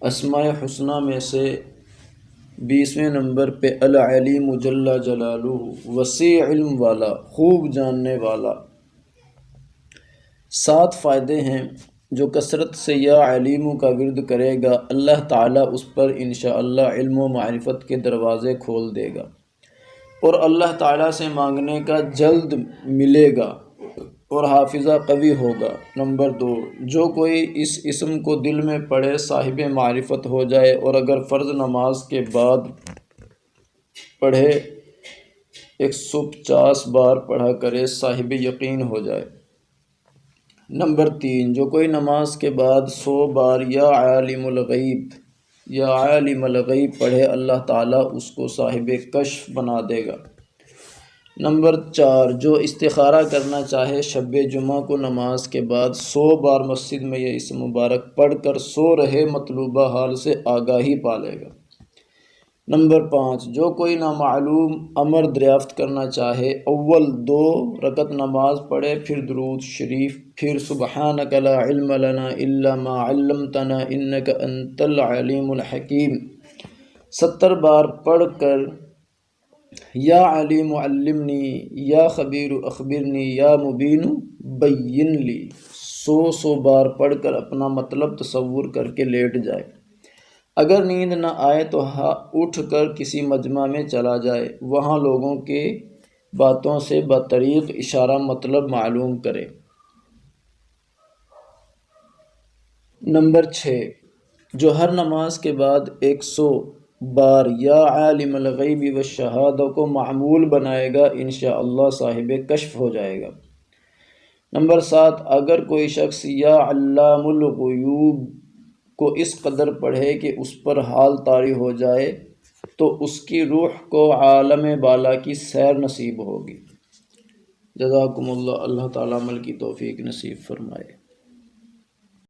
اسماء حسنہ میں سے 20ویں نمبر پہ العلیم جل جلالہ، وسیع علم والا، خوب جاننے والا۔ 7 فائدے ہیں جو کثرت سے یا علیم کا ورد کرے گا اللہ تعالیٰ اس پر انشاءاللہ علم و معرفت کے دروازے کھول دے گا اور اللہ تعالیٰ سے مانگنے کا جلد ملے گا اور حافظہ قوی ہوگا۔ نمبر 2، جو کوئی اس اسم کو دل میں پڑھے صاحب معرفت ہو جائے، اور اگر فرض نماز کے بعد پڑھے 150 بار پڑھا کرے صاحب یقین ہو جائے۔ نمبر 3، جو کوئی نماز کے بعد 100 بار یا عالم الغیب پڑھے اللہ تعالیٰ اس کو صاحب کشف بنا دے گا۔ نمبر 4، جو استخارہ کرنا چاہے شب جمعہ کو نماز کے بعد 100 بار مسجد میں یہ اسم مبارک پڑھ کر سو رہے مطلوبہ حال سے آگاہی پا لے گا۔ نمبر 5، جو کوئی نامعلوم امر دریافت کرنا چاہے اول 2 رکعت نماز پڑھے، پھر درود شریف، پھر سبحانک لا علم لنا الا ما علمتنا انک انت العلیم الحکیم 70 بار پڑھ کر یا علیم علمنی، یا خبیر اخبرنی، یا مبین بین لی 100 بار پڑھ کر اپنا مطلب تصور کر کے لیٹ جائے۔ اگر نیند نہ آئے تو اٹھ کر کسی مجمع میں چلا جائے، وہاں لوگوں کے باتوں سے بطریق اشارہ مطلب معلوم کرے۔ نمبر 6، جو ہر نماز کے بعد 100 بار یا عالم الغیب والشہادہ کو معمول بنائے گا انشاءاللہ صاحب کشف ہو جائے گا۔ نمبر 7، اگر کوئی شخص یا علام الغیوب کو اس قدر پڑھے کہ اس پر حال طاری ہو جائے تو اس کی روح کو عالم بالا کی سیر نصیب ہوگی۔ جزاکم اللہ، اللہ تعالیٰ عمل کی توفیق نصیب فرمائے۔